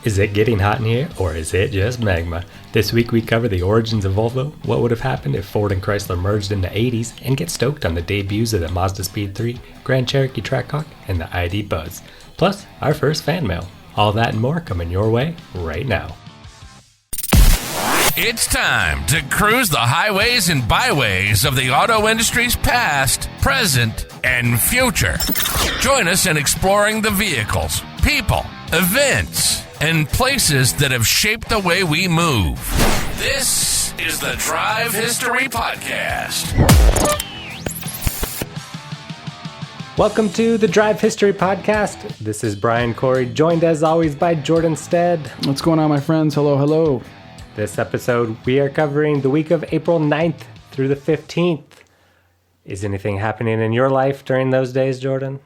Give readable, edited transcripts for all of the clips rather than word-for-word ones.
Is it getting hot in here, or is it just magma? This week we cover the origins of Volvo, what would have happened if Ford and Chrysler merged in the 80s, and get stoked on the debuts of the Mazda Speed 3, Grand Cherokee Trackhawk, and the ID.BUZZ. Plus, our first fan mail. All that and more coming your way right now. It's time to cruise the highways and byways of the auto industry's past, present, and future. Join us in exploring the vehicles, people, events, and places that have shaped the way we move. This is the Drive History Podcast. Welcome to the Drive History Podcast. This is Brian Corey, joined as always by Jordan Stead. What's going on, my friends? Hello, hello. This episode, we are covering the week of April 9th through the 15th. Is anything happening in your life during those days, Jordan?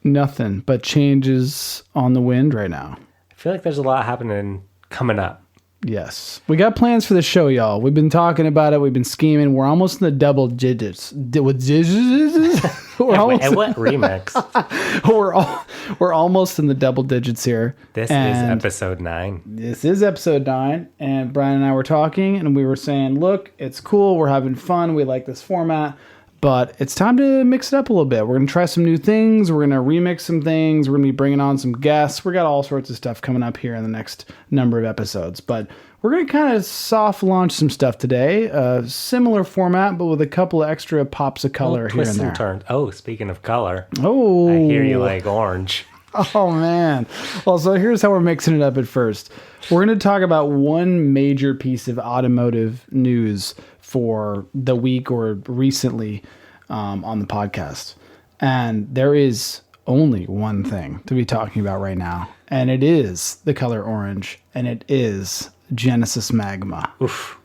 Nothing but changes on the wind right now. I feel like there's a lot happening coming up. Yes. We got plans for the show, y'all. We've been talking about it. We've been scheming. We're almost in the double digits. What remix? We're almost in the double digits here. This is episode 9. This is episode 9. And Brian and I were talking, and we were saying, look, it's cool. We're having fun. We like this format. But it's time to mix it up a little bit. We're going to try some new things. We're going to remix some things. We're going to be bringing on some guests. We got all sorts of stuff coming up here in the next number of episodes. But we're going to kind of soft launch some stuff today. Similar format, but with a couple of extra pops of color here and there. Turns. Oh, speaking of color. Oh. I hear you like orange. Oh, man. Well, so here's how we're mixing it up at first. We're going to talk about one major piece of automotive news for the week or recently on the podcast. And there is only one thing to be talking about right now. And it is the color orange. And it is Genesis Magma. Oof.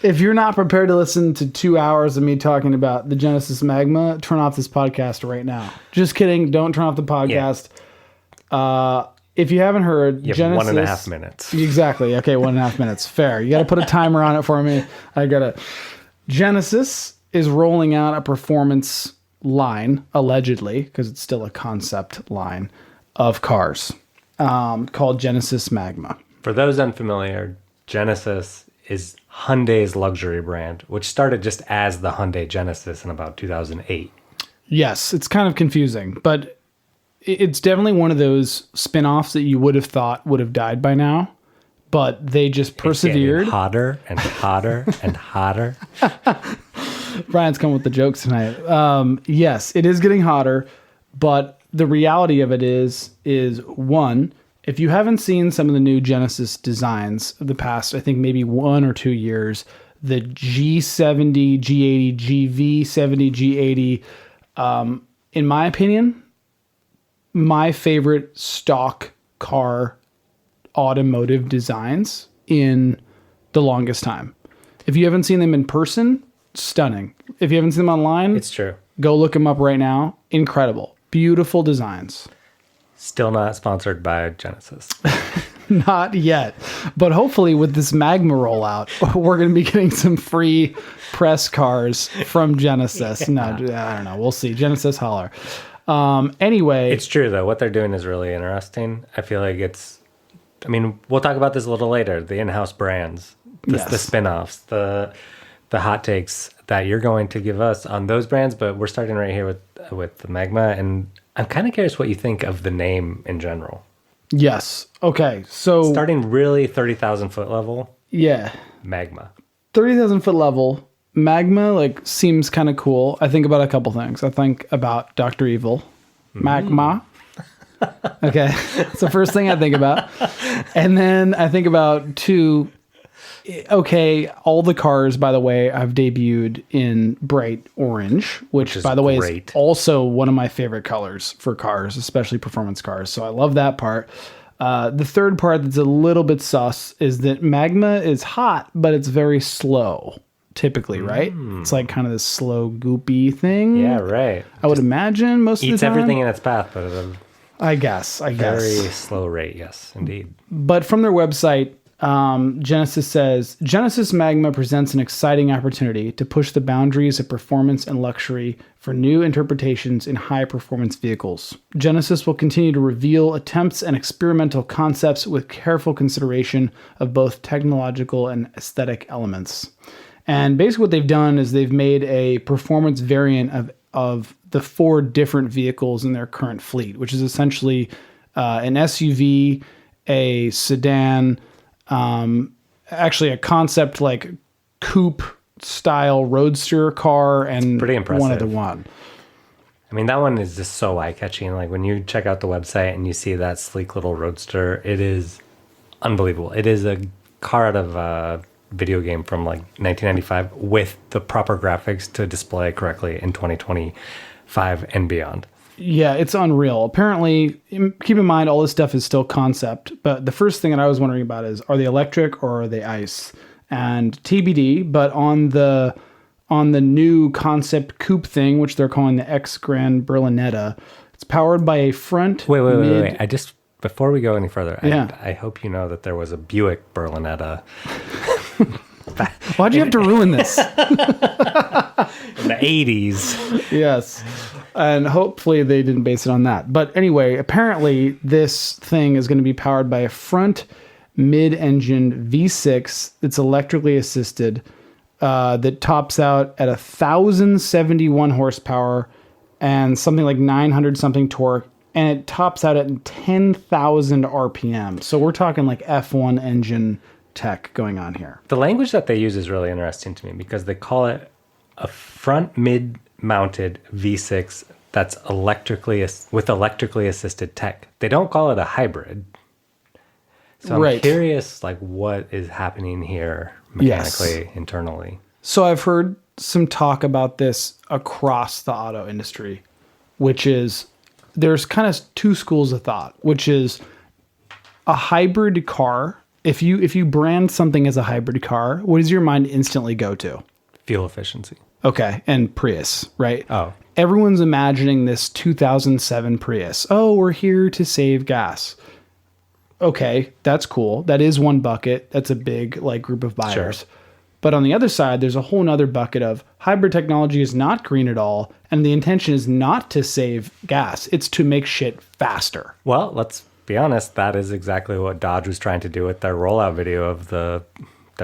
If you're not prepared to listen to 2 hours of me talking about the Genesis Magma, turn off this podcast right now. Just kidding. Don't turn off the podcast. Yeah. If you haven't heard, you have Genesis... 1.5 minutes. Exactly. Okay, 1.5 minutes. Fair. You got to put a timer on it for me. I got to... Genesis is rolling out a performance line, allegedly, because it's still a concept line, of cars called Genesis Magma. For those unfamiliar, Genesis is Hyundai's luxury brand, which started just as the Hyundai Genesis in about 2008. Yes, it's kind of confusing, but it's definitely one of those spin-offs that you would have thought would have died by now, but they just persevered. It's hotter and hotter and hotter. Brian's coming with the jokes tonight. Yes, it is getting hotter, but the reality of it is one, if you haven't seen some of the new Genesis designs of the past, I think maybe 1 or 2 years, the G70, G80, GV70, G80, in my opinion, my favorite stock car automotive designs in the longest time. If you haven't seen them in person, stunning. If you haven't seen them online, it's true. Go look them up right now. Incredible. Beautiful designs. Still not sponsored by Genesis. Not yet. But hopefully with this Magma rollout, we're going to be getting some free press cars from Genesis. Yeah. No, I don't know. We'll see. Genesis holler. Anyway. It's true, though. What they're doing is really interesting. I feel like we'll talk about this a little later. The in-house brands, the spin-offs, the hot takes that you're going to give us on those brands. But we're starting right here with the Magma. And I'm kind of curious what you think of the name in general. Yes. Okay. So starting really 30,000 foot level. Yeah. Magma. 30,000 foot level. Magma seems kind of cool. I think about a couple things. I think about Dr. Evil. Magma. Okay. It's the first thing I think about. And then I think about 2. Okay, all the cars, by the way, I've debuted in bright orange, which by the way, is also one of my favorite colors for cars, especially performance cars. So I love that part. The third part that's a little bit sus is that Magma is hot, but it's very slow, typically, right? It's like kind of this slow, goopy thing. Yeah, right. I would imagine most of the time. Eats everything in its path, but at a I guess. very slow rate, yes, indeed. But from their website, Genesis says, Genesis Magma presents an exciting opportunity to push the boundaries of performance and luxury for new interpretations in high-performance vehicles. Genesis will continue to reveal attempts and experimental concepts with careful consideration of both technological and aesthetic elements. And basically what they've done is they've made a performance variant of the 4 different vehicles in their current fleet, which is essentially an SUV, a sedan, actually a concept like coupe style roadster car, and pretty impressive. one other one. I mean, that one is just so eye-catching. Like when you check out the website and you see that sleek little roadster, it is unbelievable. It is a car out of a video game from like 1995 with the proper graphics to display correctly in 2025 and beyond. Yeah, it's unreal. Apparently, keep in mind, all this stuff is still concept. But the first thing that I was wondering about is, are they electric or are they ICE? And TBD, but on the new concept coupe thing, which they're calling the X Grand Berlinetta, it's powered by a front. Wait. Before we go any further, Yeah. I hope you know that there was a Buick Berlinetta. Why'd you have to ruin this? In the 80s. Yes. And hopefully they didn't base it on that. But anyway, apparently this thing is going to be powered by a front mid-engine V6 that's electrically assisted, that tops out at 1,071 horsepower and something like 900 something torque, and it tops out at 10,000 RPM. So we're talking like F1 engine tech going on here. The language that they use is really interesting to me because they call it a front mid-mounted V6 that's electrically assisted tech. They don't call it a hybrid. So I'm curious, like, what is happening here mechanically, internally. So I've heard some talk about this across the auto industry, which is there's kind of 2 schools of thought, which is a hybrid car. If you brand something as a hybrid car, what does your mind instantly go to? Fuel efficiency. Okay, and Prius, right? Oh. Everyone's imagining this 2007 Prius. Oh, we're here to save gas. Okay, that's cool. That is one bucket. That's a big like group of buyers. Sure. But on the other side, there's a whole nother bucket of hybrid technology is not green at all, and the intention is not to save gas. It's to make shit faster. Well, let's be honest. That is exactly what Dodge was trying to do with their rollout video of their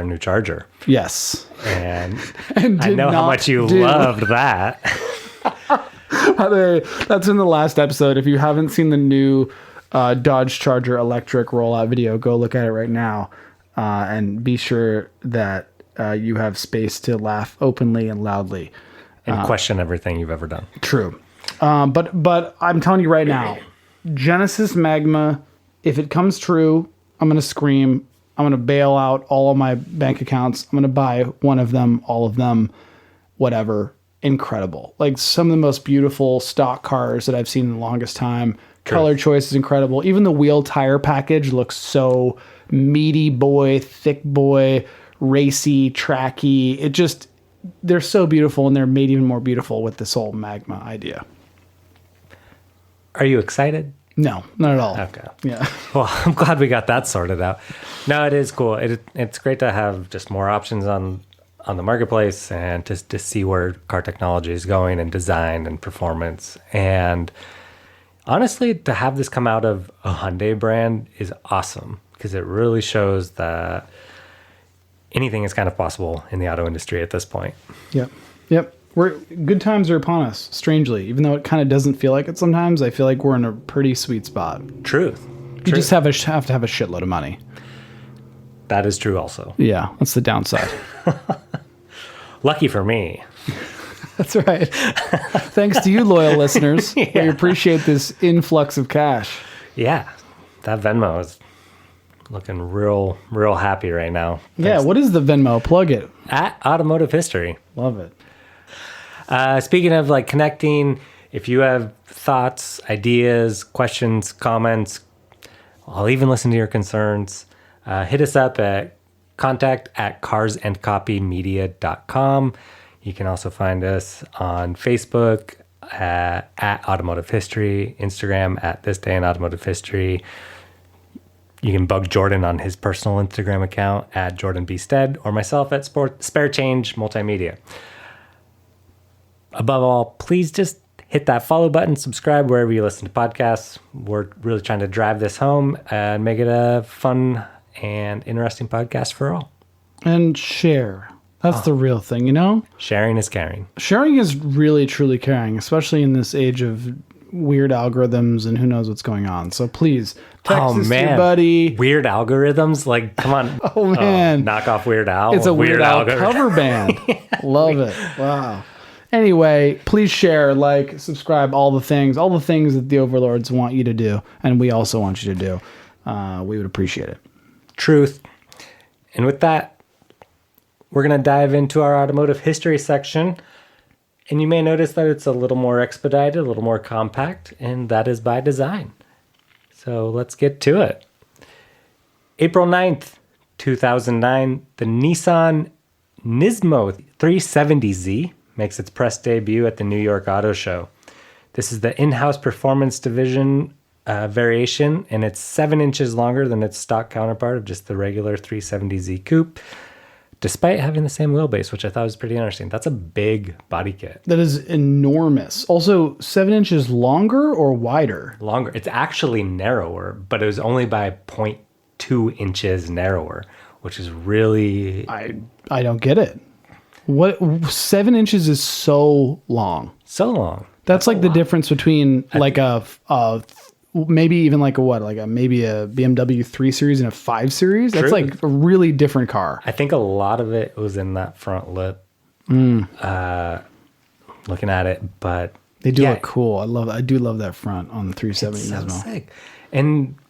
new Charger. Yes. And, And I know how much you loved that. By the way, that's in the last episode. If you haven't seen the new Dodge Charger electric rollout video, go look at it right now, and be sure that you have space to laugh openly and loudly And question everything you've ever done. True. But I'm telling you right now, Genesis Magma, if it comes true, I'm going to scream. I'm going to bail out all of my bank accounts. I'm going to buy one of them, all of them, whatever. Incredible. Like some of the most beautiful stock cars that I've seen in the longest time. True. Color choice is incredible. Even the wheel tire package looks so meaty boy, thick boy, racy, tracky. They're so beautiful, and they're made even more beautiful with this whole Magma idea. Are you excited? No, not at all. Okay. Yeah. Well, I'm glad we got that sorted out. No, it is cool. It's great to have just more options on the marketplace and just to see where car technology is going and design and performance. And honestly, to have this come out of a Hyundai brand is awesome because it really shows that anything is kind of possible in the auto industry at this point. Yep. Good times are upon us, strangely. Even though it kind of doesn't feel like it sometimes, I feel like we're in a pretty sweet spot. Truth. You just have to have a shitload of money. That is true also. Yeah, that's the downside. Lucky for me. That's right. Thanks to you, loyal listeners. Yeah. We appreciate this influx of cash. Yeah, that Venmo is looking real happy right now. Yeah, what is the Venmo? Plug it. At Automotive History. Love it. Speaking of like connecting, if you have thoughts, ideas, questions, comments, I'll even listen to your concerns. Hit us up at contact@carsandcopymedia.com. You can also find us on Facebook at Automotive History, Instagram at This Day in Automotive History, You can bug Jordan on his personal Instagram account at Jordan B. Stead or myself at Spare Change Multimedia. Above all, please just hit that follow button, subscribe wherever you listen to podcasts. We're really trying to drive this home and make it a fun and interesting podcast for all. And share. That's the real thing, you know? Sharing is caring. Sharing is really, truly caring, especially in this age of weird algorithms and who knows what's going on. So please, text this to your buddy. Weird algorithms? Like, come on. Oh, man. Knock off Weird Al. It's a Weird Al cover band. Love it. Wow. Anyway, please share, like, subscribe, all the things that the overlords want you to do, and we also want you to do. We would appreciate it. Truth. And with that, we're going to dive into our automotive history section, and you may notice that it's a little more expedited, a little more compact, and that is by design. So let's get to it. April 9th, 2009, the Nissan NISMO 370Z makes its press debut at the New York Auto Show. This is the in-house performance division variation, and it's 7 inches longer than its stock counterpart of just the regular 370Z coupe, despite having the same wheelbase, which I thought was pretty interesting. That's a big body kit. That is enormous. Also, 7 inches longer or wider? Longer. It's actually narrower, but it was only by 0.2 inches narrower, which is really... I don't get it. What 7 inches is so long. So long. That's like the difference between like maybe even like maybe a BMW 3 Series and a 5 Series. That's like a really different car. I think a lot of it was in that front lip. Looking at it, but they do look cool. I do love that front on the 370 Nismo. So sick.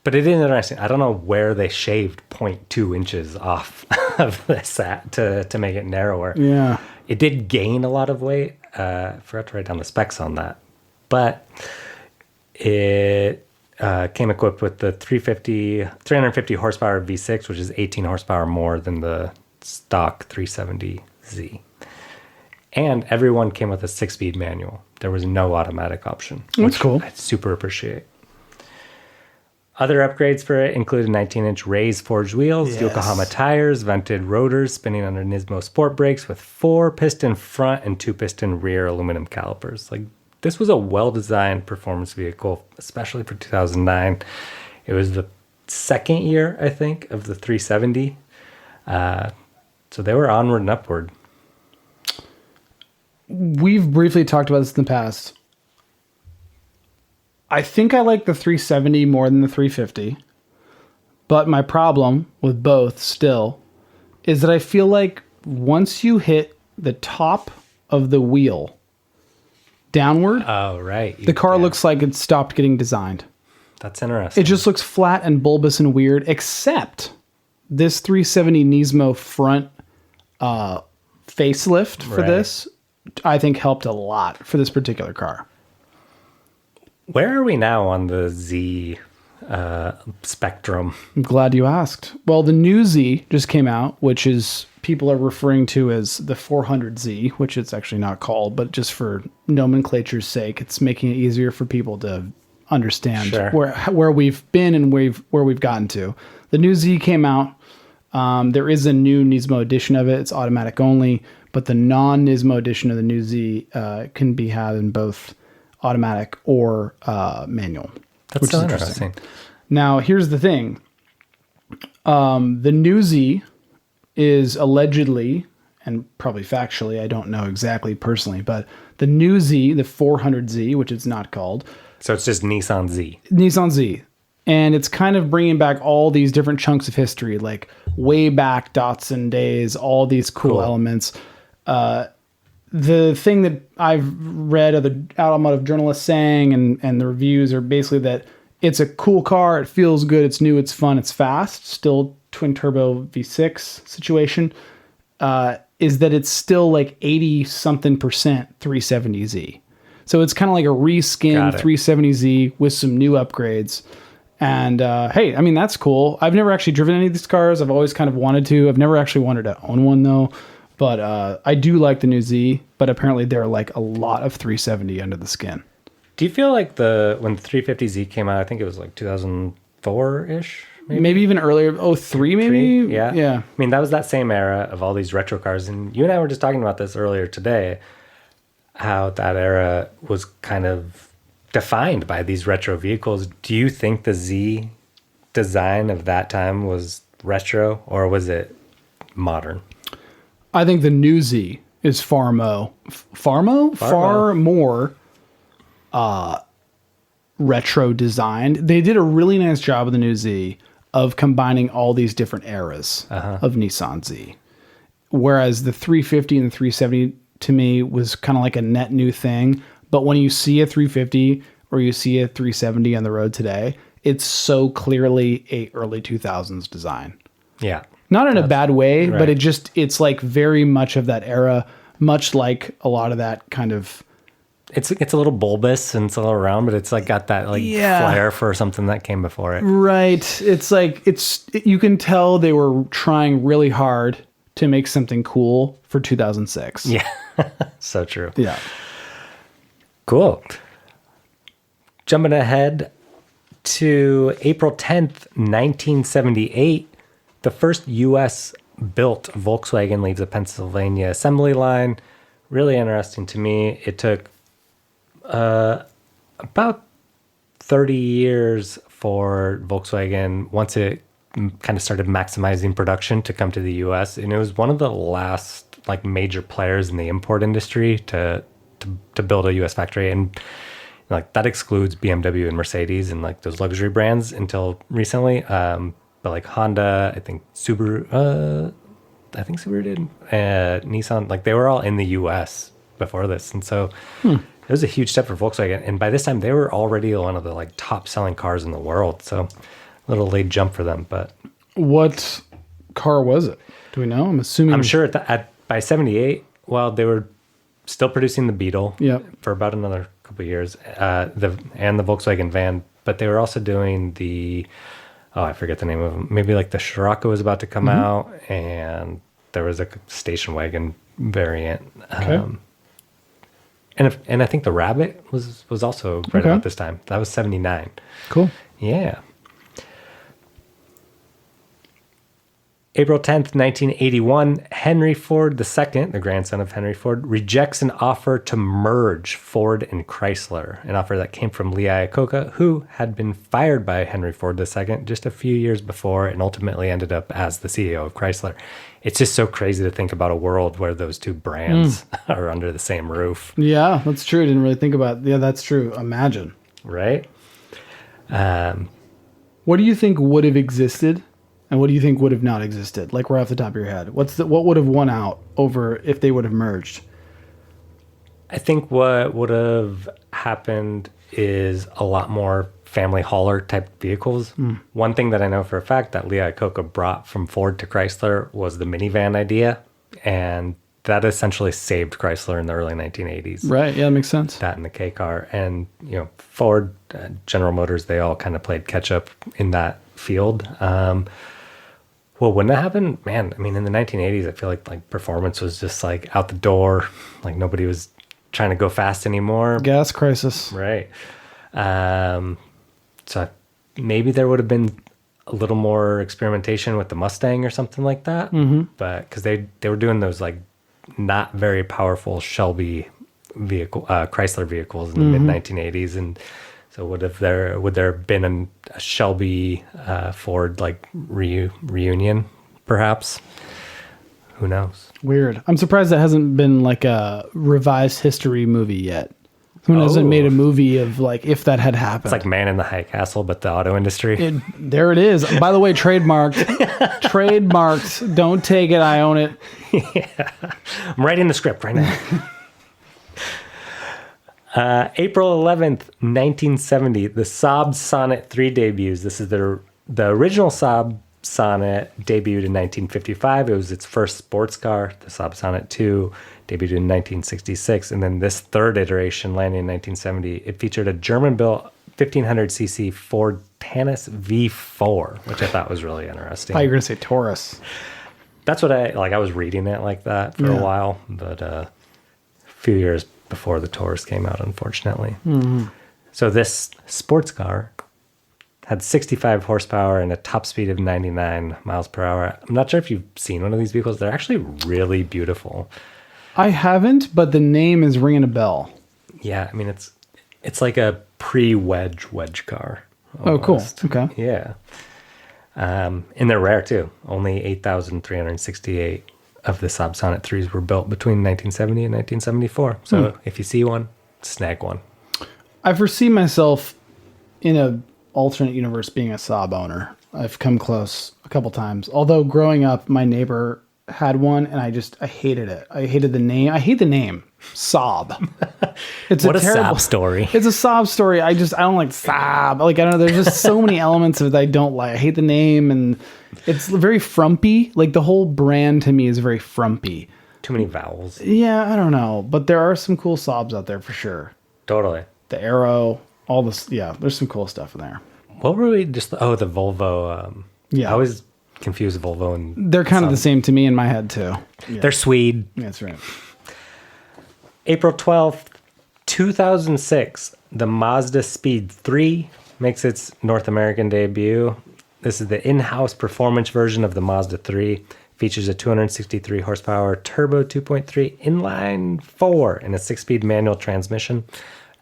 But it is interesting. I don't know where they shaved 0.2 inches off of this to make it narrower. Yeah. It did gain a lot of weight. Forgot to write down the specs on that. But it came equipped with the 350 horsepower V6, which is 18 horsepower more than the stock 370Z. And everyone came with a 6-speed manual. There was no automatic option. That's cool. I super appreciate. Other upgrades for it included 19-inch raised forged wheels, Yokohama tires, vented rotors spinning under Nismo sport brakes with 4-piston front and 2-piston rear aluminum calipers. Like, this was a well-designed performance vehicle, especially for 2009. It was the second year, I think, of the 370. So they were onward and upward. We've briefly talked about this in the past. I think I like the 370 more than the 350. But my problem with both still is that I feel like once you hit the top of the wheel downward, the car looks like it stopped getting designed. That's interesting. It just looks flat and bulbous and weird, except this 370 Nismo front facelift for this, I think helped a lot for this particular car. Where are we now on the Z spectrum? I'm glad you asked. Well, the new Z just came out, which is people are referring to as the 400Z, which it's actually not called, but just for nomenclature's sake, it's making it easier for people to understand where we've been and where we've gotten to. The new Z came out. There is a new Nismo edition of it. It's automatic only, but the non-Nismo edition of the new Z can be had in both automatic or manual. That's so interesting. Now, here's the thing. The new Z is allegedly, and probably factually, I don't know exactly personally, but the new Z, the 400Z, which it's not called. So it's just Nissan Z. Nissan Z. And it's kind of bringing back all these different chunks of history, like way back Datsun days, all these cool elements. The thing that I've read other automotive journalists saying and the reviews are basically that it's a cool car, it feels good, it's new, it's fun, it's fast, still twin turbo V6 situation, is that it's still like 80-something% 370Z. So it's kind of like a reskinned 370Z with some new upgrades. And hey, I mean, that's cool. I've never actually driven any of these cars. I've always kind of wanted to. I've never actually wanted to own one, though. But I do like the new Z, but apparently there are like a lot of 370 under the skin. Do you feel like when the 350Z came out, I think it was like 2005 04-ish, maybe even earlier. 03 maybe. Yeah. Yeah. I mean, that was that same era of all these retro cars. And you and I were just talking about this earlier today, how that era was kind of defined by these retro vehicles. Do you think the Z design of that time was retro, or was it modern? I think the new Z is far more retro designed. They did a really nice job of the new Z of combining all these different eras of Nissan Z. Whereas the 350 and the 370 to me was kind of like a net new thing. But when you see a 350 or you see a 370 on the road today, it's so clearly a early 2000s design. Yeah. Not in a bad way, right. but it's like very much of that era, much like a lot of that kind of... It's a little bulbous and it's a little round, but it's like got that flair for something that came before it. Right. It's like, you can tell they were trying really hard to make something cool for 2006. Yeah. So true. Yeah. Cool. Jumping ahead to April 10th, 1978, the first U.S. built Volkswagen leaves the Pennsylvania assembly line. Really interesting to me. It took about 30 years for Volkswagen, once it kind of started maximizing production, to come to the U.S. And it was one of the last major players in the import industry to build a U.S. factory. And that excludes BMW and Mercedes and those luxury brands until recently. But Honda, I think Subaru did, Nissan, they were all in the U.S. before this. And so it was a huge step for Volkswagen. And by this time, they were already one of the top selling cars in the world. So a little late jump for them. But what car was it? Do we know? I'm sure by 78, well, they were still producing the Beetle for about another couple of years, and the Volkswagen van. But they were also doing I forget the name of them. Maybe the Scirocco was about to come out, and there was a station wagon variant. Okay. And I think the Rabbit was also right about this time. That was 79. Cool. Yeah. April 10th, 1981, Henry Ford II, the grandson of Henry Ford, rejects an offer to merge Ford and Chrysler, an offer that came from Lee Iacocca, who had been fired by Henry Ford II just a few years before and ultimately ended up as the CEO of Chrysler. It's just so crazy to think about a world where those two brands are under the same roof. Yeah, that's true. I didn't really think about it. Yeah, that's true. Imagine. Right? What do you think would have existed? And what do you think would have not existed? Right off the top of your head. What would have won out over if they would have merged? I think what would have happened is a lot more family hauler type vehicles. One thing that I know for a fact that Lee Iacocca brought from Ford to Chrysler was the minivan idea. And that essentially saved Chrysler in the early 1980s. Right. Yeah, that makes sense. That and the K car. And, Ford, General Motors, they all kind of played catch up in that field. Well, when that happened, man, I mean, in the 1980s, I feel like performance was just out the door. Nobody was trying to go fast anymore. Gas crisis. Right. So maybe there would have been a little more experimentation with the Mustang or something like that. But because they were doing those not very powerful Shelby Chrysler vehicles in the mid 1980s, and so would there have been a Shelby Ford reunion, perhaps? Who knows? Weird. I'm surprised that hasn't been a revised history movie yet. Someone hasn't made a movie of if that had happened. It's like Man in the High Castle, but the auto industry. There it is. By the way, trademarked. Trademarked. Don't take it. I own it. Yeah. I'm writing the script right now. April 11th, 1970, the Saab Sonnett III debuts. This is the original Saab Sonnett debuted in 1955. It was its first sports car. The Saab Sonnett II debuted in 1966. And then this third iteration landed in 1970. It featured a German-built 1500cc Ford Taunus V4, which I thought was really interesting. I thought you were going to say Taurus. That's what I was reading it like that for a while, but a few years before the Taurus came out, unfortunately. So this sports car had 65 horsepower and a top speed of 99 miles per hour. I'm not sure if you've seen one of these vehicles. They're actually really beautiful. I haven't, but the name is ringing a bell. Yeah, I mean, it's like a pre-wedge car. Oh, cool. Almost. Okay. Yeah. And they're rare, too. Only 8,368 of the Saab Sonnett 3s were built between 1970 and 1974. So if you see one, snag one. I foresee myself in a alternate universe being a Saab owner. I've come close a couple times. Although growing up, my neighbor had one, and I hated it. I hated the name. I hate the name Saab. It's What a terrible Saab story. It's a Saab story. I don't like Saab. Like, I don't know. There's just so many elements of it that I don't like. I hate the name, and it's very frumpy. Like, the whole brand to me is very frumpy. Too many vowels. Yeah, I don't know. But there are some cool Saabs out there for sure. Totally. The Arrow, all this. Yeah, there's some cool stuff in there. What were we just... Oh, the Volvo. Yeah. I always confuse Volvo and... They're kind of the Saab. same to me in my head, too. Yeah. They're Swede. That's right. April 12th, 2006, the Mazda Speed 3 makes its North American debut. This is the in-house performance version of the Mazda 3. Features a 263 horsepower turbo 2.3 inline 4 and a 6-speed manual transmission.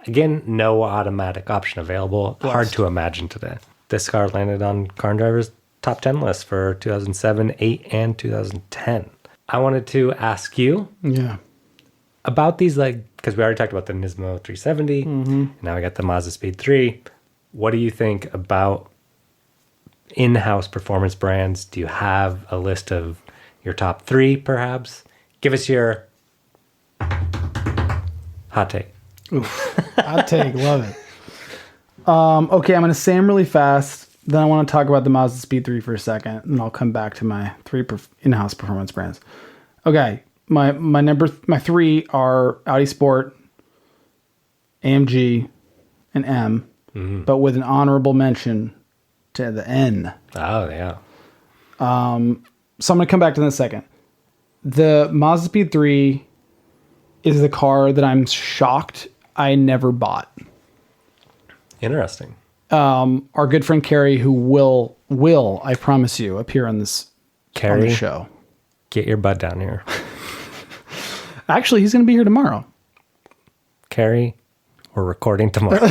Again, no automatic option available. Hard to imagine today. This car landed on Car and Driver's top 10 list for 2007, 8, and 2010. I wanted to ask you Yeah. about these, like, because we already talked about the NISMO 370. And now we got the Mazda Speed 3. What do you think about in-house performance brands? Do you have a list of your top 3, perhaps? Give us your hot take. Hot take. Love it. Okay, I'm going to say them really fast. Then I want to talk about the Mazda Speed 3 for a second, and I'll come back to my 3 in-house performance brands. Okay, my 3 are Audi Sport, AMG, and M, but with an honorable mention to the N. Oh, yeah. So I'm going to come back to that in a second. The Mazda Speed 3 is the car that I'm shocked I never bought. Interesting. Our good friend Carrie, who will, I promise you, appear on this Carrie, show. get your butt down here. Actually, he's going to be here tomorrow. Carrie, we're recording tomorrow.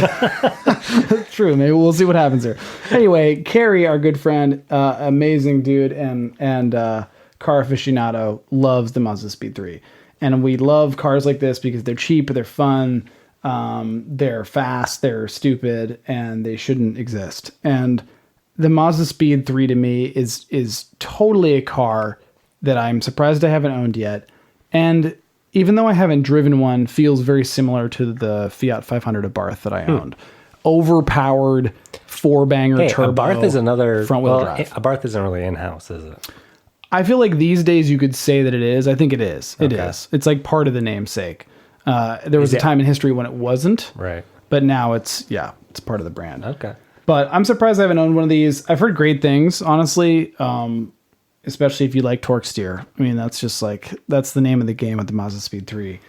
True. Maybe we'll see what happens here. Anyway, Carrie, our good friend, amazing dude and car aficionado, loves the Mazda Speed 3. And we love cars like this because they're cheap, they're fun, they're fast, they're stupid, and they shouldn't exist. And the Mazda Speed 3 to me is totally a car that I'm surprised I haven't owned yet. And even though I haven't driven one, feels very similar to the Fiat 500 Abarth that I owned. Overpowered 4-banger turbo. Abarth is another front-wheel drive. Abarth isn't really in-house, is it? I feel like these days you could say that it is. I think it is. It is. It's like part of the namesake. There was a time in history when it wasn't. Right. But now it's part of the brand. Okay. But I'm surprised I haven't owned one of these. I've heard great things, honestly, especially if you like torque steer. I mean, that's the name of the game with the Mazda Speed 3.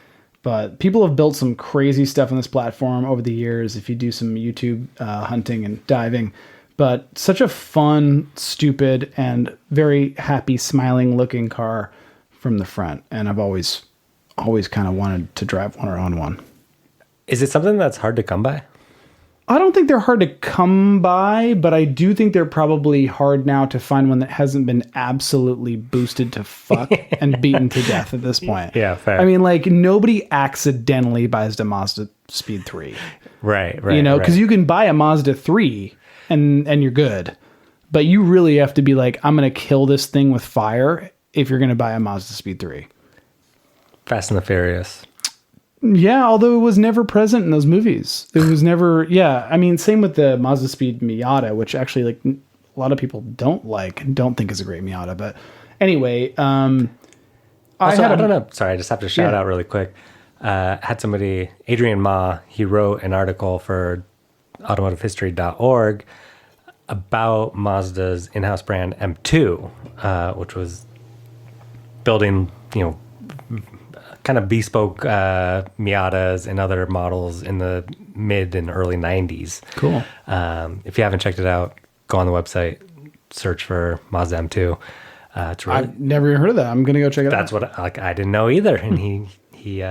But people have built some crazy stuff on this platform over the years if you do some YouTube hunting and diving. But such a fun, stupid, and very happy, smiling looking car from the front. And I've always kind of wanted to drive one or own one. Is it something that's hard to come by? I don't think they're hard to come by, but I do think they're probably hard now to find one that hasn't been absolutely boosted to fuck and beaten to death at this point. Yeah, fair. I mean, like, nobody accidentally buys the Mazda Speed 3. Right. You know, because you can buy a Mazda 3 and you're good. But you really have to be like, I'm going to kill this thing with fire if you're going to buy a Mazda Speed 3. Fast and the Furious. Yeah, although it was never present in those movies. It was never, yeah. I mean, same with the Mazda Speed Miata, which actually, like, a lot of people don't like and don't think is a great Miata. But anyway, I don't know. Sorry, I just have to shout out really quick. Had somebody, Adrian Ma, he wrote an article for automotivehistory.org about Mazda's in-house brand M2, which was building, you know, kind of bespoke Miatas and other models in the mid and early 90s. Cool. If you haven't checked it out, go on the website, search for Mazda M2. It's really, I've never even heard of that. I'm going to go check it out. that's what I didn't know either. And he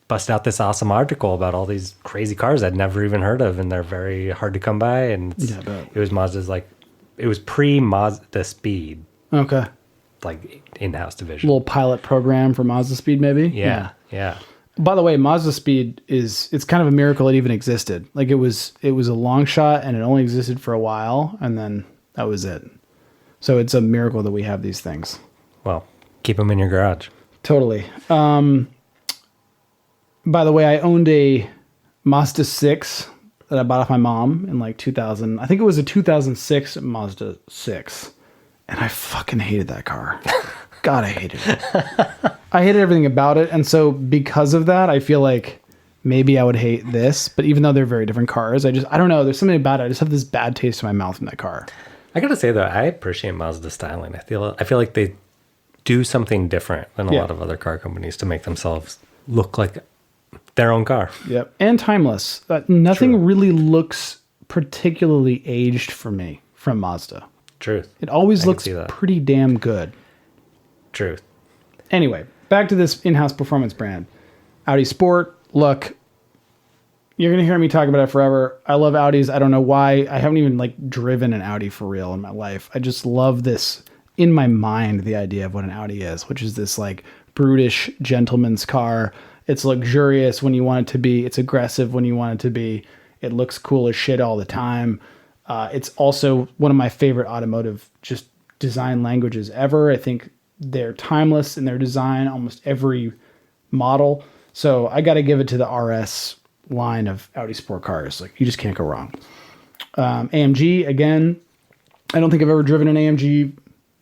busted out this awesome article about all these crazy cars I'd never even heard of, and they're very hard to come by. And Yeah, I bet. it was Mazda's it was pre-Mazda Speed, Okay. In-house division. Little pilot program for Mazda Speed, maybe? Yeah. By the way, Mazda Speed it's kind of a miracle it even existed. Like it was a long shot and it only existed for a while and then that was it. So it's a miracle that we have these things. Well, keep them in your garage. Totally. By the way, I owned a Mazda 6 that I bought off my mom in 2000. I think it was a 2006 Mazda 6. And I fucking hated that car. God, I hated it. I hated everything about it. And so because of that, I feel like maybe I would hate this. But even though they're very different cars, I don't know. There's something about it. I just have this bad taste in my mouth from that car. I gotta say though, I appreciate Mazda styling. I feel like they do something different than a lot of other car companies to make themselves look like their own car. Yep. And timeless. Nothing really looks particularly aged for me from Mazda. Truth. It always I looks can see that. pretty damn good. Truth. Anyway, back to this in-house performance brand. Audi Sport. Look, you're going to hear me talk about it forever. I love Audis. I don't know why. I haven't even driven an Audi for real in my life. I just love this in my mind, the idea of what an Audi is, which is this brutish gentleman's car. It's luxurious when you want it to be. It's aggressive when you want it to be. It looks cool as shit all the time. It's also one of my favorite automotive just design languages ever. I think they're timeless in their design, almost every model. So I got to give it to the RS line of Audi sport cars. You just can't go wrong. AMG, again, I don't think I've ever driven an AMG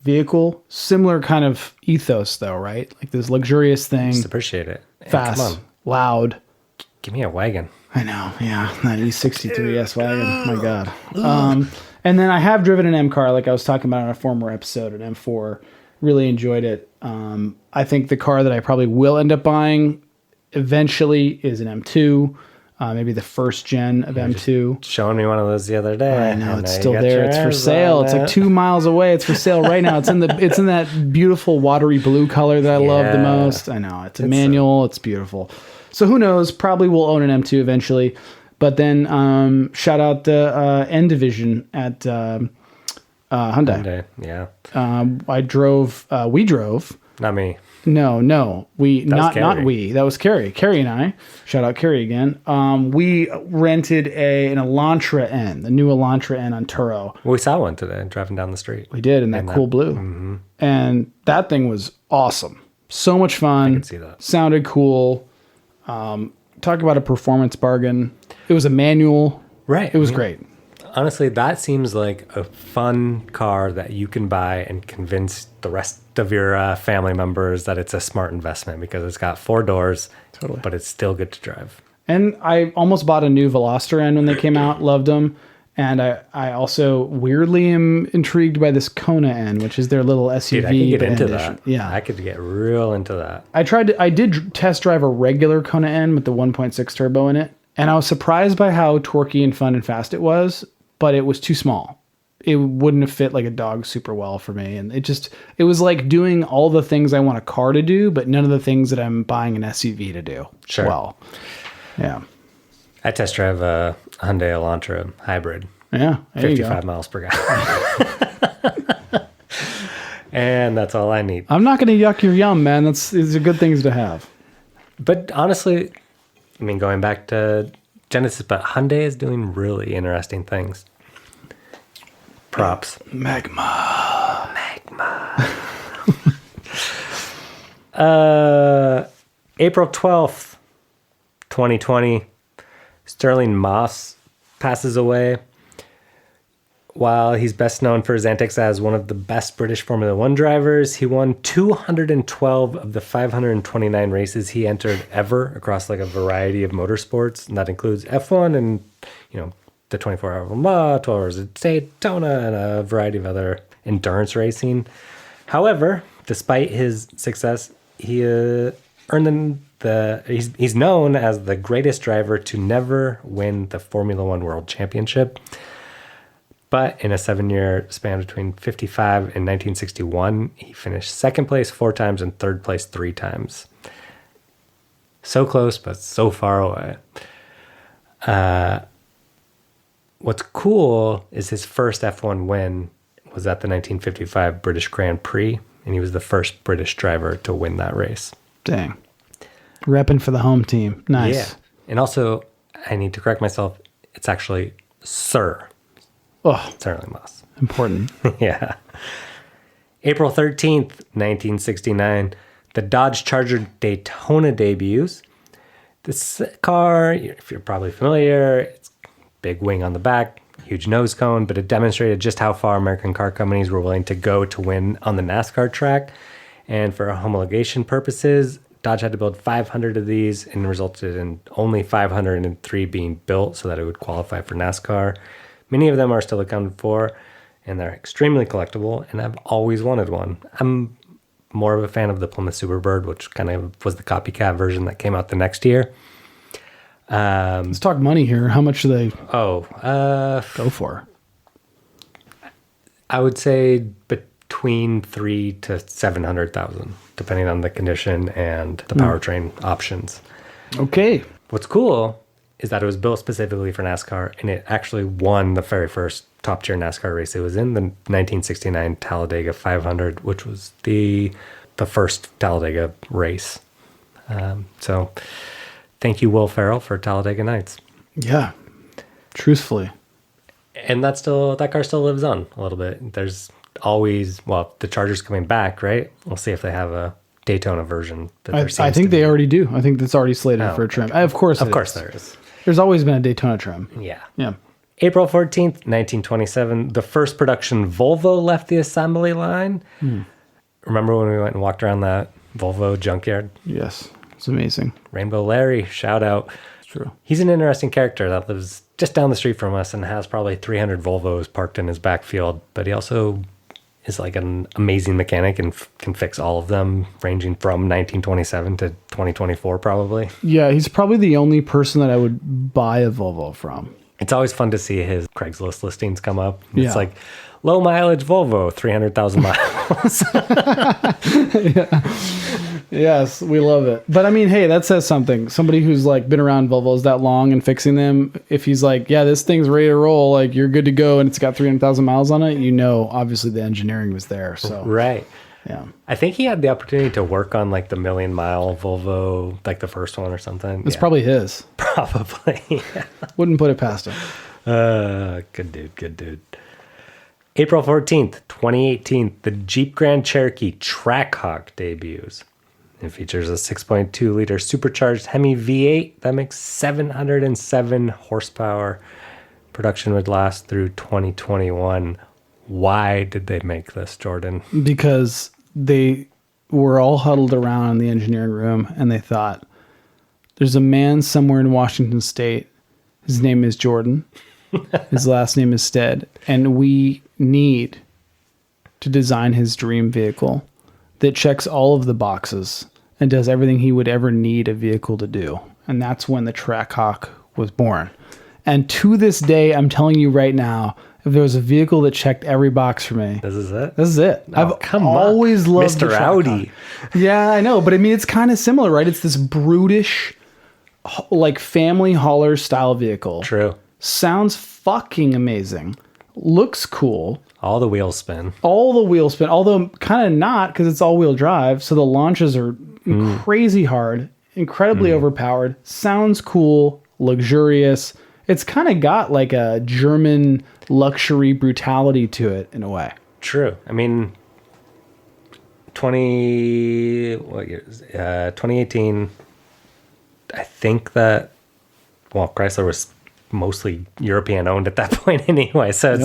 vehicle. Similar kind of ethos though, right? This luxurious thing. Just appreciate it. Fast, Come on. loud. Give me a wagon. I know, yeah, that E63 S wagon. My God. And then I have driven an M car, like I was talking about on a former episode, an M4. Really enjoyed it. I think the car that I probably will end up buying eventually is an M2, maybe the first gen of M2. Showing me one of those the other day. I know it's you still got there. your It's for eyes sale. on It's it. 2 miles away. It's for sale right now. It's in that beautiful watery blue color that I love the Yeah. most. I know it's a manual. It's beautiful. So who knows? Probably will own an M2 eventually. But then shout out the N division at Hyundai. Hyundai, yeah. We drove. Not me. No, we not Carrie. we. That was Carrie. Carrie and I. Shout out Carrie again. We rented an Elantra N, the new Elantra N on Turo. We saw one today driving down the street. We did in that cool blue, and that thing was awesome. So much fun. I can see that. Sounded cool. Talk about a performance bargain. It was a manual. Right. It was great. Honestly, that seems like a fun car that you can buy and convince the rest of your family members that it's a smart investment because it's got 4 doors, but it's still good to drive. And I almost bought a new Veloster N when they came out. Loved them. And I also weirdly am intrigued by this Kona N, which is their little SUV. Dude, I could get into edition. that. Yeah. I could get real into that. I did test drive a regular Kona N with the 1.6 turbo in it. And I was surprised by how torquey and fun and fast it was, but it was too small. It wouldn't have fit like a dog super well for me. And it was like doing all the things I want a car to do, but none of the things that I'm buying an SUV to do. Sure. Well, yeah. I test drive a Hyundai Elantra hybrid. Yeah. There you go. 55 miles per gallon. And that's all I need. I'm not going to yuck your yum, man. These are good things to have. But honestly, I mean, going back to Genesis, but Hyundai is doing really interesting things. Props. Magma. April 12th, 2020, Sterling Moss passes away. While he's best known for his antics as one of the best British Formula One drivers, he won 212 of the 529 races he entered ever across a variety of motorsports. And that includes F1 and, the 24-hour Le Mans, 12 hours at Daytona, and a variety of other endurance racing. However, despite his success, he earned he's known as the greatest driver to never win the Formula One World Championship. But in a 7-year span between 55 and 1961, he finished second place 4 times and third place 3 times. So close, but so far away. What's cool is his first F1 win was at the 1955 British Grand Prix, and he was the first British driver to win that race. Dang. Repping for the home team. Nice. Yeah. And also, I need to correct myself. It's actually Sir. Oh, Certainly must. important. Yeah. April 13th, 1969, the Dodge Charger Daytona debuts. This car, if you're probably familiar, it's big wing on the back, huge nose cone, but it demonstrated just how far American car companies were willing to go to win on the NASCAR track. And for homologation purposes, Dodge had to build 500 of these and resulted in only 503 being built so that it would qualify for NASCAR. Many of them are still accounted for, and they're extremely collectible, and I've always wanted one. I'm more of a fan of the Plymouth Superbird, which kind of was the copycat version that came out the next year. Let's talk money here. How much do they go for? I would say between 300 to 700,000, depending on the condition and the powertrain options. Okay. What's cool is that it was built specifically for NASCAR, and it actually won the very first top-tier NASCAR race. It was in the 1969 Talladega 500, which was the first Talladega race. So thank you, Will Ferrell, for Talladega Nights. Yeah, truthfully. And that car still lives on a little bit. There's always, the Charger's coming back, right? We'll see if they have a Daytona version. I think they already do. I think that's already slated for a trim. Of course there is. There's always been a Daytona trim. Yeah. Yeah. April 14th, 1927, the first production Volvo left the assembly line. Remember when we went and walked around that Volvo junkyard? Yes. It's amazing. Rainbow Larry, shout out. It's true. He's an interesting character that lives just down the street from us and has probably 300 Volvos parked in his backfield, but he also is like an amazing mechanic and can fix all of them, ranging from 1927 to 2024 probably. Yeah, he's probably the only person that I would buy a Volvo from. It's always fun to see his Craigslist listings come up. It's like low mileage Volvo, 300,000 miles. Yes, we love it. But I mean, hey, that says something. Somebody who's like been around Volvos that long and fixing them, if he's like, yeah, this thing's ready to roll, like you're good to go, and it's got 300,000 miles on it, obviously the engineering was there. So right. Yeah. I think he had the opportunity to work on like the 1,000,000 mile Volvo, like the first one or something. It's probably his. Probably. Yeah. Wouldn't put it past him. Good dude. April 14th, 2018, the Jeep Grand Cherokee Trackhawk debuts. It features a 6.2 liter supercharged Hemi V8 that makes 707 horsepower. Production would last through 2021. Why did they make this, Jordan? Because they were all huddled around in the engineering room and they thought, there's a man somewhere in Washington State. His name is Jordan. His last name is Stead. And we need to design his dream vehicle that checks all of the boxes and does everything he would ever need a vehicle to do. And that's when the Trackhawk was born. And to this day, I'm telling you right now, if there was a vehicle that checked every box for me, this is it. This is it. Oh, I've always loved Mr. Audi. Yeah, I know, but I mean, it's kind of similar, right? It's this brutish, like family hauler style vehicle. True. Sounds fucking amazing. Looks cool. All the wheels spin. Although kind of not, because it's all-wheel drive, so the launches are crazy hard, incredibly overpowered. Sounds cool, luxurious. It's kind of got like a German luxury brutality to it in a way. True. I mean, 2018, I think that, Chrysler was mostly European owned at that point anyway, so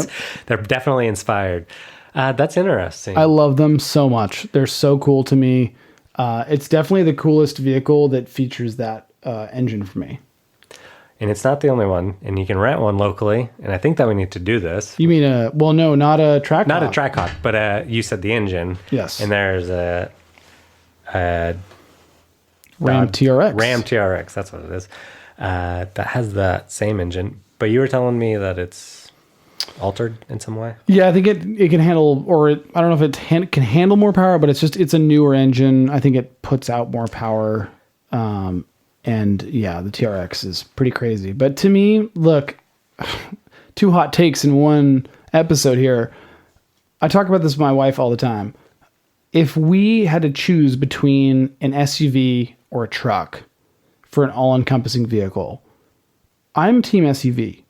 they're definitely inspired. That's interesting. I love them so much. They're so cool to me. It's definitely the coolest vehicle that features that engine for me. And it's not the only one, and you can rent one locally, and I think that we need to do this. You mean not a Trackhawk. Not a Trackhawk, but you said the engine. Yes. And there's a Ram TRX. Ram TRX, that's what it is. That has that same engine. But you were telling me that it's altered in some way? Yeah, I think it can handle, or I don't know if it can handle more power, but it's a newer engine. I think it puts out more power. And yeah, the TRX is pretty crazy. But to me, look, 2 hot takes in one episode here. I talk about this with my wife all the time. If we had to choose between an SUV or a truck for an all-encompassing vehicle, I'm team SUV,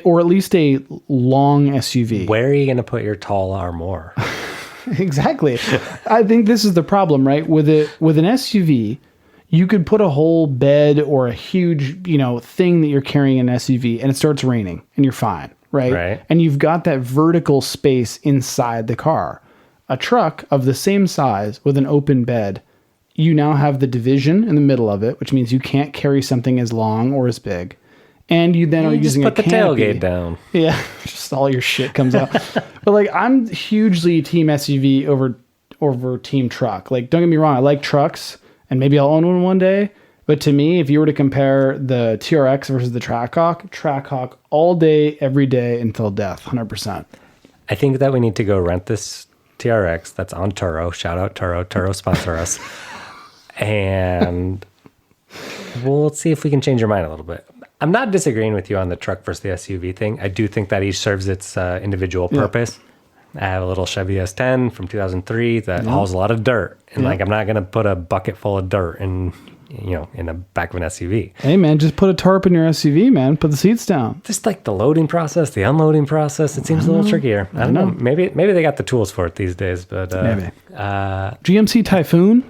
or at least a long SUV. Where are you going to put your tall armor? Exactly. I think this is the problem, right? With an SUV, you could put a whole bed or a huge, thing that you're carrying in an SUV, and it starts raining, and you're fine, right? Right. And you've got that vertical space inside the car. A truck of the same size with an open bed, you now have the division in the middle of it, which means you can't carry something as long or as big. And you then are using just put a canopy. the tailgate down. Yeah, just all your shit comes out. But I'm hugely team SUV over team truck. Don't get me wrong, I like trucks, and maybe I'll own one day. But to me, if you were to compare the TRX versus the Trackhawk all day, every day until death, 100%. I think that we need to go rent this TRX that's on Turo. Shout out Turo. Turo sponsor us. And we'll see if we can change your mind a little bit. I'm not disagreeing with you on the truck versus the SUV thing. I do think that each serves its individual purpose. I have a little Chevy S10 from 2003 that hauls a lot of dirt. And I'm not going to put a bucket full of dirt in the back of an SUV. Hey man, just put a tarp in your SUV, man. Put the seats down. Just the loading process, the unloading process, it seems a little trickier. I don't know. Maybe they got the tools for it these days, but maybe. GMC Typhoon.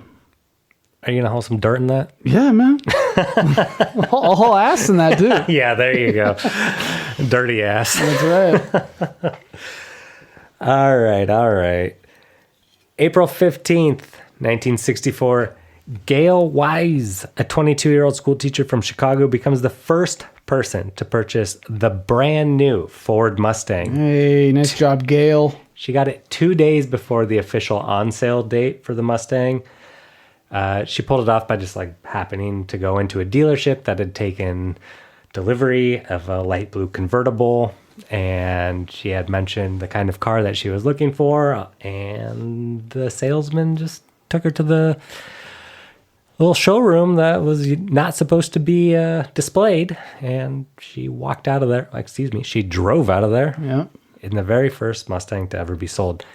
Are you going to haul some dirt in that? Yeah, man. A whole ass in that too. Yeah, there you go. Dirty ass. That's right. All right. April 15th, 1964, Gail Wise, a 22-year-old school teacher from Chicago, becomes the first person to purchase the brand new Ford Mustang. Hey, nice job, Gail. She got it 2 days before the official on-sale date for the Mustang. She pulled it off by just happening to go into a dealership that had taken delivery of a light blue convertible, and she had mentioned the kind of car that she was looking for, and the salesman just took her to the little showroom that was not supposed to be displayed, and she walked out of there. She drove out of there. Yeah. In the very first Mustang to ever be sold.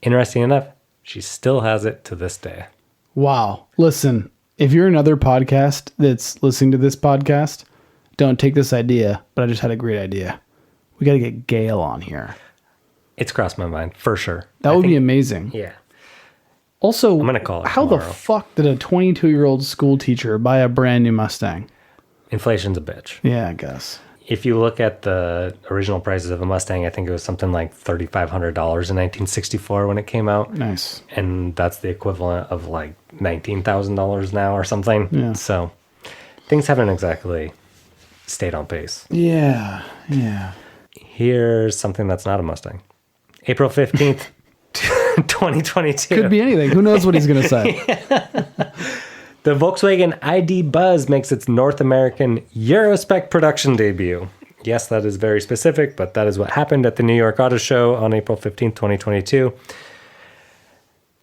Interesting enough, she still has it to this day. Wow. Listen, if you're another podcast that's listening to this podcast, don't take this idea, but I just had a great idea. We got to get Gail on here. It's crossed my mind, for sure. That would be amazing. Yeah. Also, I'm going to call it how tomorrow. the fuck did a 22-year-old school teacher buy a brand new Mustang? Inflation's a bitch. Yeah, I guess. If you look at the original prices of a Mustang, I think it was something like $3,500 in 1964 when it came out. Nice. And that's the equivalent of $19,000 now or something. Yeah. So things haven't exactly stayed on pace. Yeah. Here's something that's not a Mustang. April 15th, 2022. Could be anything. Who knows what he's going to say? The Volkswagen ID.BUZZ makes its North American Eurospec production debut. Yes, that is very specific, but that is what happened at the New York Auto Show on April 15th, 2022.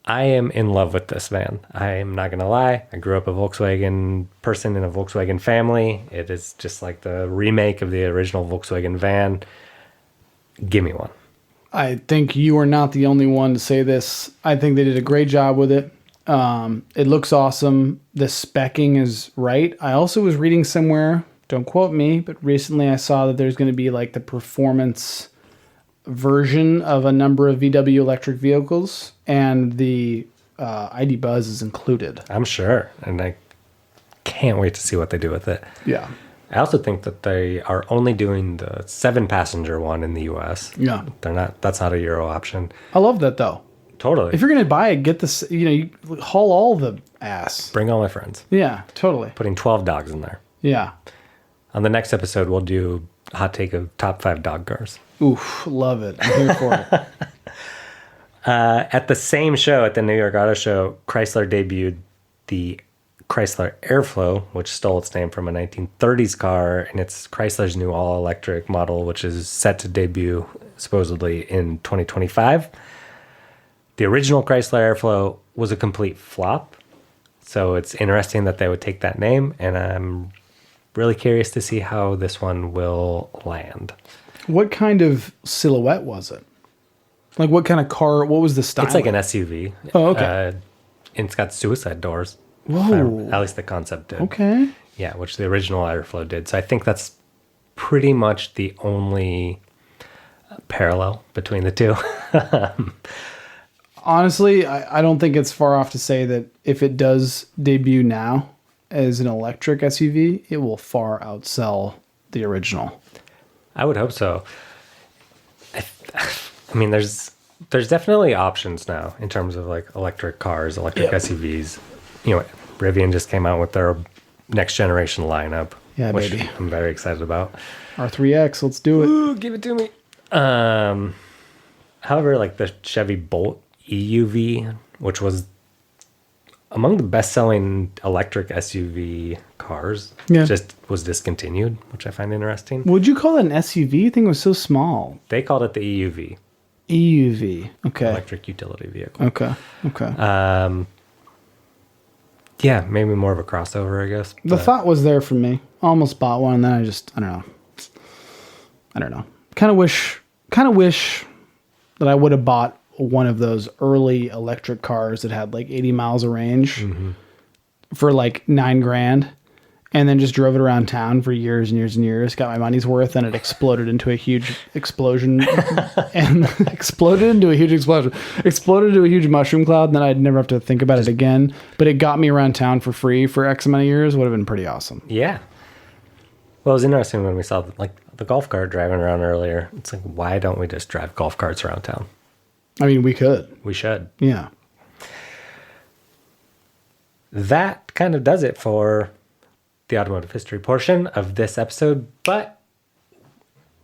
I am in love with this van. I am not going to lie. I grew up a Volkswagen person in a Volkswagen family. It is just like the remake of the original Volkswagen van. Give me one. I think you are not the only one to say this. I think they did a great job with it. It looks awesome. The specking is right. I also was reading somewhere, don't quote me, but recently I saw that there's going to be the performance version of a number of VW electric vehicles, and the ID.BUZZ is included. I'm sure. And I can't wait to see what they do with it. Yeah. I also think that they are only doing the 7-passenger one in the US. Yeah. That's not a Euro option. I love that though. Totally. If you're going to buy it, get this, you haul all the ass. Bring all my friends. Yeah, totally. Putting 12 dogs in there. Yeah. On the next episode, we'll do a hot take of top 5 dog cars. Oof, love it. I'm here for it. At the same show, at the New York Auto Show, Chrysler debuted the Chrysler Airflow, which stole its name from a 1930s car, and it's Chrysler's new all-electric model, which is set to debut supposedly in 2025. The original Chrysler Airflow was a complete flop, so it's interesting that they would take that name, and I'm really curious to see how this one will land. What kind of silhouette was it? Like what kind of car? What was the style? It's like an SUV. Oh, okay. And it's got suicide doors. Whoa. At least the concept did. Okay. Yeah, which the original Airflow did. So I think that's pretty much the only parallel between the two. Honestly, I don't think it's far off to say that if it does debut now as an electric SUV, it will far outsell the original. I would hope so. I mean, there's definitely options now in terms of like electric cars, electric SUVs. You know, Rivian just came out with their next generation lineup, which baby. I'm very excited about. R3X, let's do it. Ooh, give it to me. However, like the Chevy Bolt EUV, which was among the best-selling electric SUV cars, just was discontinued, which I find interesting. Would you call it an SUV? I think it was so small. They called it the EUV. EUV. Okay. Electric utility vehicle. Okay. Yeah, maybe more of a crossover, I guess. The thought was there for me. Almost bought one, and then I don't know. Kind of wish that I would have bought one of those early electric cars that had like 80 miles of range for like $9,000, and then just drove it around town for years and years and years. Got my money's worth, and it exploded into a huge explosion, exploded into a huge mushroom cloud. And then I'd never have to think about it again. But it got me around town for free for X amount of years. Would have been pretty awesome. Yeah. Well, it was interesting when we saw like the golf cart driving around earlier. It's like, why don't we just drive golf carts around town? I mean, we could. We should. Yeah. That kind of does it for the automotive history portion of this episode, but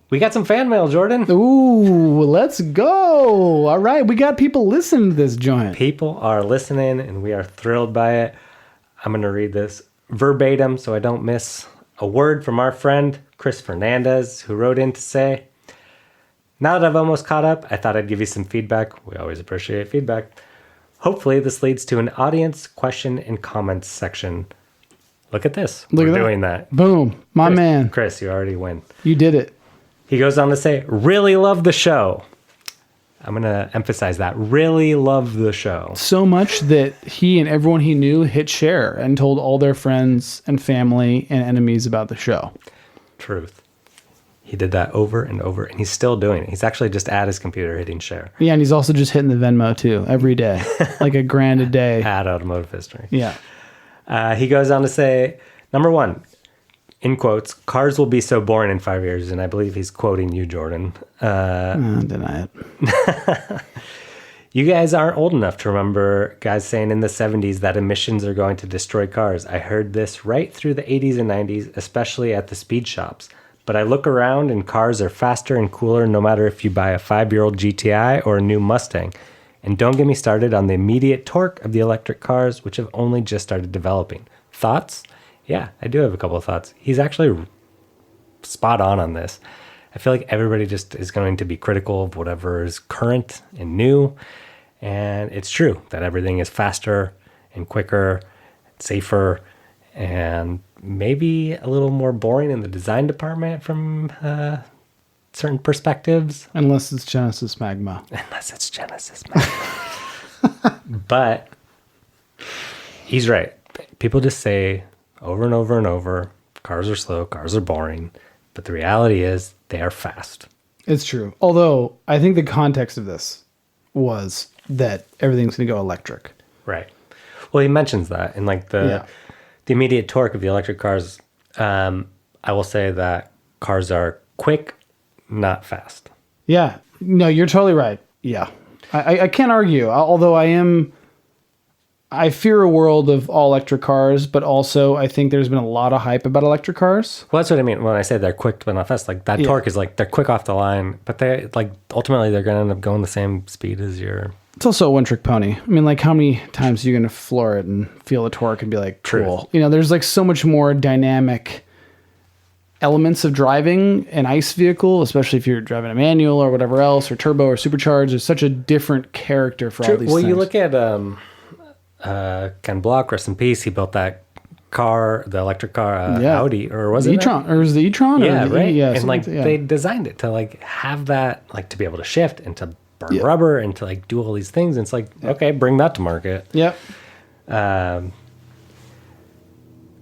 we got some fan mail, Jordan. Ooh, let's go. All right, we got people listening to this joint. People are listening, and we are thrilled by it. I'm going to read this verbatim so I don't miss a word from our friend, Chris Fernandez, who wrote in to say, now that I've almost caught up, I thought I'd give you some feedback. We always appreciate feedback. Hopefully this leads to an audience question and comments section. Look at this. We're doing that. Boom. My man. Chris, you already win. You did it. He goes on to say, really love the show. I'm going to emphasize that. Really love the show. So much that he and everyone he knew hit share and told all their friends and family and enemies about the show. Truth. He did that over and over, and he's still doing it. He's actually just at his computer hitting share. Yeah, and he's also just hitting the Venmo, too, every day. Like $1,000 a day. At Automotive History. Yeah. He goes on to say, number one, in quotes, cars will be so boring in 5 years. And I believe he's quoting you, Jordan. Deny it. You guys aren't old enough to remember guys saying in the 70s that emissions are going to destroy cars. I heard this right through the 80s and 90s, especially at the speed shops. But I look around and cars are faster and cooler no matter if you buy a 5-year-old GTI or a new Mustang. And don't get me started on the immediate torque of the electric cars, which have only just started developing. Thoughts? Yeah, I do have a couple of thoughts. He's actually spot on this. I feel like everybody just is going to be critical of whatever is current and new. And it's true that everything is faster and quicker, safer, and maybe a little more boring in the design department from certain perspectives. Unless it's Genesis Magma. Unless it's Genesis Magma. But he's right. People just say over and over and over, cars are slow, cars are boring. But the reality is they are fast. It's true. Although I think the context of this was that everything's going to go electric. Right. Well, he mentions that in like the immediate torque of the electric cars. I will say that cars are quick, not fast. Yeah. No, you're totally right. Yeah. I can't argue. Although I am I fear a world of all electric cars, but also I think there's been a lot of hype about electric cars. Well, that's what I mean when I say they're quick but not fast. Like that torque is like they're quick off the line, but they like ultimately they're going to end up going the same speed as your. It's also a one-trick pony. I mean, like how many times are you going to floor it and feel the torque and be like, cool. You know, there's like so much more dynamic elements of driving an ICE vehicle, especially if you're driving a manual or whatever else, or turbo or supercharged. There's such a different character for all these things. You look at Ken Block, rest in peace. He built that car, the electric car, Audi, or was it e-tron? Or was the e-tron? Yeah, or the right. Yeah, and like they designed it to like have that, like to be able to shift and to burn rubber and to like do all these things. And it's like, okay, bring that to market. Yep.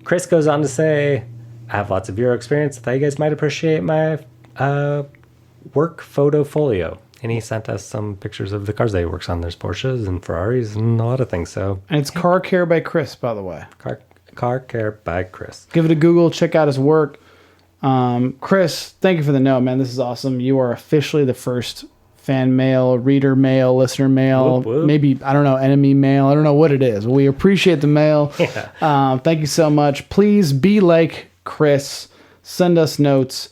Chris goes on to say, I have lots of Euro experience. I thought you guys might appreciate my work photo folio. And he sent us some pictures of the cars that he works on. There's Porsches and Ferraris and a lot of things. So, and it's Car Care by Chris, by the way. Car Care by Chris. Give it a Google. Check out his work. Chris, thank you for the note, man. This is awesome. You are officially the first fan mail, reader mail, listener mail, whoop, whoop. Maybe, I don't know, enemy mail. I don't know what it is. We appreciate the mail. Yeah. Thank you so much. Please be like Chris. Send us notes.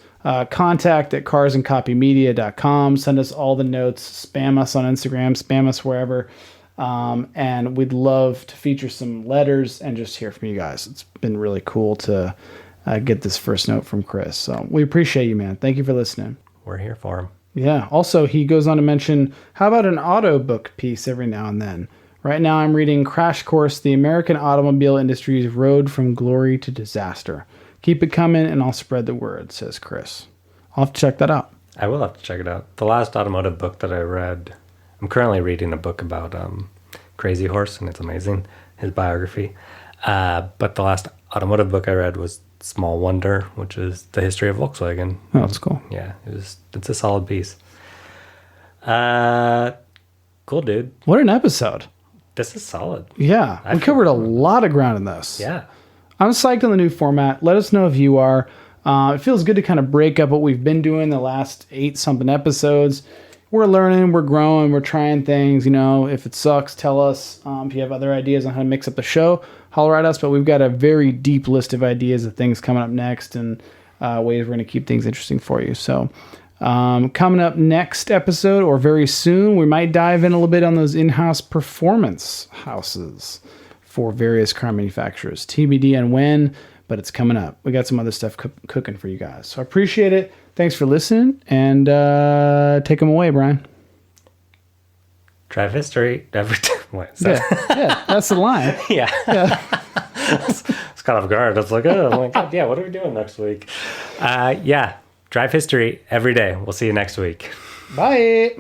Contact at carsandcopymedia.com. Send us all the notes. Spam us on Instagram. Spam us wherever. And we'd love to feature some letters and just hear from you guys. It's been really cool to get this first note from Chris. So we appreciate you, man. Thank you for listening. We're here for him. Yeah. Also, he goes on to mention, how about an auto book piece every now and then? Right now I'm reading Crash Course, The American Automobile Industry's Road from Glory to Disaster. Keep it coming, and I'll spread the word, says Chris. I'll have to check that out. I will have to check it out. The last automotive book that I read, I'm currently reading a book about Crazy Horse, and it's amazing, his biography. But the last automotive book I read was Small Wonder, which is the history of Volkswagen. Oh, that's cool. Yeah, it's a solid piece. Cool, dude. What an episode. This is solid. Yeah, we covered a lot of ground in this. Yeah. I'm psyched on the new format. Let us know if you are. It feels good to kind of break up what we've been doing the last 8-something episodes. We're learning, we're growing, we're trying things. You know, if it sucks, tell us. If you have other ideas on how to mix up the show, holler at us. But we've got a very deep list of ideas of things coming up next and ways we're going to keep things interesting for you. So coming up next episode or very soon, we might dive in a little bit on those in-house performance houses for various car manufacturers. TBD on when, but it's coming up. We got some other stuff cooking for you guys. So I appreciate it. Thanks for listening, and take them away, Brian. Drive history every time. Yeah, that's the line. Yeah. It's kind of guard. It's like, oh my God, yeah, what are we doing next week? Yeah, drive history every day. We'll see you next week. Bye.